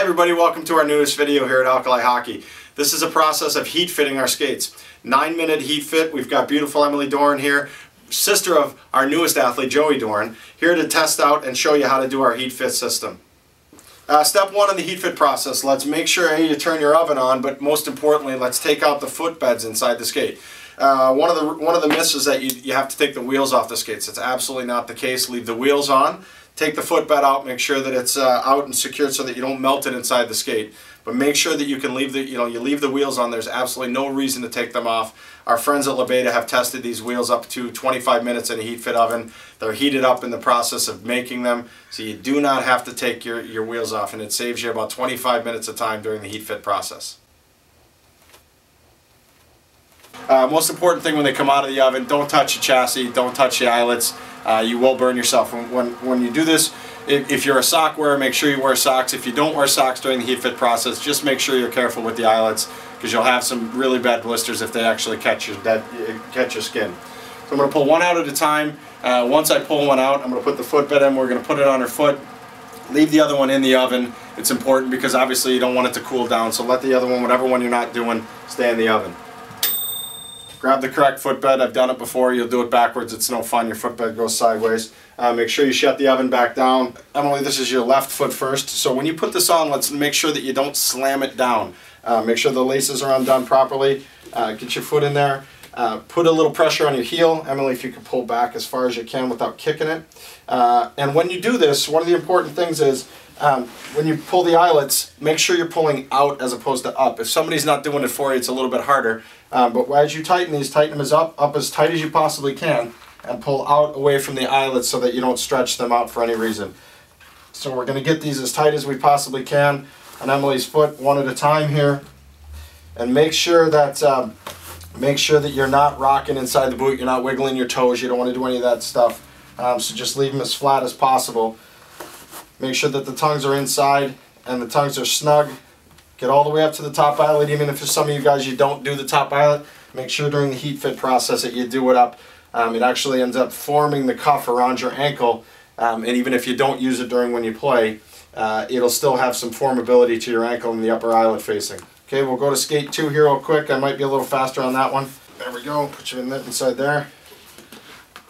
everybody, welcome to our newest video here at Alkali Hockey. This is a process of heat fitting our skates. 9-minute heat fit. We've got beautiful Emily Dorn here, sister of our newest athlete, Joey Dorn, here to test out and show you how to do our heat fit system. Step one in the heat fit process, let's make sure you turn your oven on, but most importantly, let's take out the footbeds inside the skate. One of the myths is that you have to take the wheels off the skates. It's absolutely not the case. Leave the wheels on. Take the footbed out, make sure that it's out and secured so that you don't melt it inside the skate. But make sure that you can leave you leave the wheels on. There's absolutely no reason to take them off. Our friends at Lebeda have tested these wheels up to 25 minutes in a heat fit oven. They're heated up in the process of making them, so you do not have to take your wheels off, and it saves you about 25 minutes of time during the heat fit process. Most important thing when they come out of the oven, don't touch the chassis, don't touch the eyelets. You will burn yourself. When you do this, if you're a sock wearer, make sure you wear socks. If you don't wear socks during the heat fit process, just make sure you're careful with the eyelets, because you'll have some really bad blisters if they actually catch your skin. So I'm going to pull one out at a time. Once I pull one out, I'm going to put the footbed in. We're going to put it on her foot. Leave the other one in the oven. It's important because obviously you don't want it to cool down, so let the other one, whatever one you're not doing, stay in the oven. Grab the correct footbed. I've done it before. You'll do it backwards. It's no fun. Your footbed goes sideways. Make sure you shut the oven back down. Emily, this is your left foot first. So when you put this on, let's make sure that you don't slam it down. Make sure the laces are undone properly. Get your foot in there. Put a little pressure on your heel. Emily, if you can pull back as far as you can without kicking it. And when you do this, one of the important things is when you pull the eyelets, make sure you're pulling out as opposed to up. If somebody's not doing it for you, it's a little bit harder. But as you tighten these, tighten them up as tight as you possibly can, and pull out away from the eyelets so that you don't stretch them out for any reason. So we're going to get these as tight as we possibly can on Emily's foot, one at a time here, and make sure that you're not rocking inside the boot, you're not wiggling your toes, you don't want to do any of that stuff. So just leave them as flat as possible. Make sure that the tongues are inside and the tongues are snug. Get all the way up to the top eyelet. Even if for some of you guys you don't do the top eyelet, make sure during the heat fit process that you do it up. It actually ends up forming the cuff around your ankle, and even if you don't use it during when you play, it'll still have some formability to your ankle and the upper eyelet facing. Okay, we'll go to skate 2 here real quick. I might be a little faster on that one. There we go. Put your mitt inside there.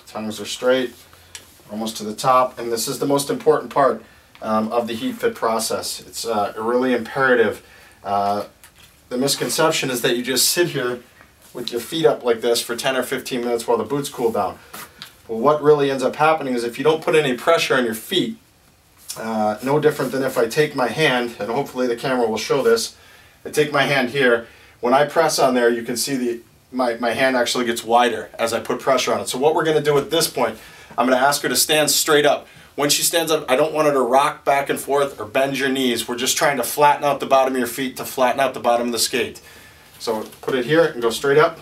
Tongues are straight, almost to the top, and this is the most important part of the heat fit process. It's really imperative. The misconception is that you just sit here with your feet up like this for 10 or 15 minutes while the boots cool down. Well, what really ends up happening is if you don't put any pressure on your feet, no different than if I take my hand, and hopefully the camera will show this, I take my hand here, when I press on there you can see my hand actually gets wider as I put pressure on it. So what we're going to do at this point, I'm going to ask her to stand straight up. When she stands up, I don't want her to rock back and forth or bend your knees. We're just trying to flatten out the bottom of your feet to flatten out the bottom of the skate. So put it here and go straight up,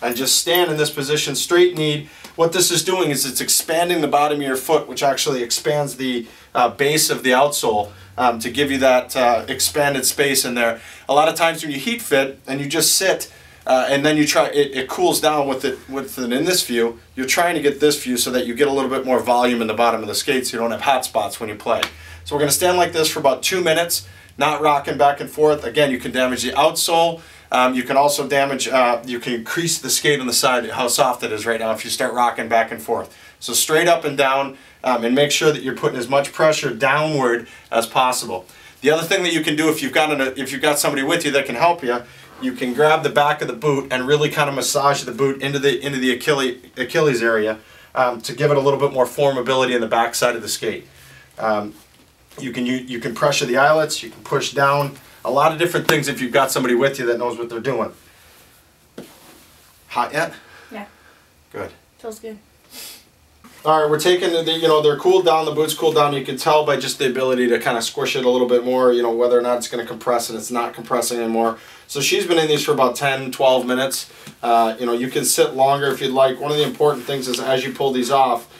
and just stand in this position, straight kneed. What this is doing is it's expanding the bottom of your foot, which actually expands the base of the outsole to give you that expanded space in there. A lot of times when you heat fit and you just sit, and then you try, it cools down with it in this view. You're trying to get this view so that you get a little bit more volume in the bottom of the skate so you don't have hot spots when you play. So we're going to stand like this for about 2 minutes, not rocking back and forth. Again, you can damage the outsole. You can also damage, you can crease the skate on the side, how soft it is right now if you start rocking back and forth. So straight up and down, and make sure that you're putting as much pressure downward as possible. The other thing that you can do if you've got somebody with you that can help you, you can grab the back of the boot and really kind of massage the boot into the Achilles area to give it a little bit more formability in the back side of the skate. You can pressure the eyelets, you can push down, a lot of different things if you've got somebody with you that knows what they're doing. Hot yet? Yeah. Good. Feels good. All right, we're taking they're cooled down, the boots cooled down. You can tell by just the ability to kind of squish it a little bit more, whether or not it's going to compress, and it's not compressing anymore. So she's been in these for about 10, 12 minutes. You can sit longer if you'd like. One of the important things is as you pull these off,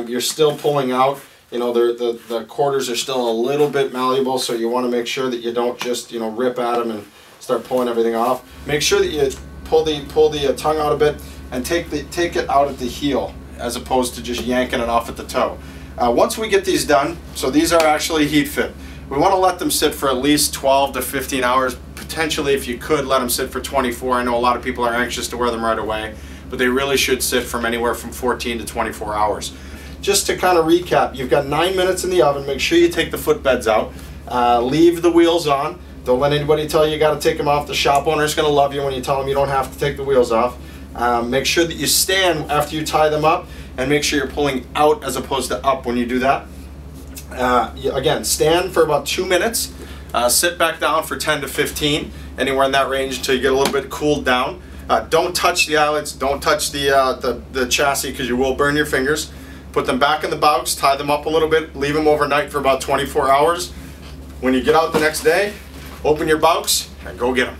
you're still pulling out. The quarters are still a little bit malleable, so you want to make sure that you don't just rip at them and start pulling everything off. Make sure that you pull the tongue out a bit and take it out at the heel, as opposed to just yanking it off at the toe. Once we get these done, so these are actually heat fit. We want to let them sit for at least 12 to 15 hours. Potentially, if you could, let them sit for 24. I know a lot of people are anxious to wear them right away, but they really should sit from anywhere from 14 to 24 hours. Just to kind of recap, you've got 9 minutes in the oven. Make sure you take the footbeds out. Leave the wheels on. Don't let anybody tell you got to take them off. The shop owner is going to love you when you tell them you don't have to take the wheels off. Make sure that you stand after you tie them up, and make sure you're pulling out as opposed to up when you do that. Again, stand for about 2 minutes. Sit back down for 10 to 15, anywhere in that range until you get a little bit cooled down. Don't touch the eyelets, don't touch the chassis, because you will burn your fingers. Put them back in the bouts, tie them up a little bit, leave them overnight for about 24 hours. When you get out the next day, open your bouts and go get them.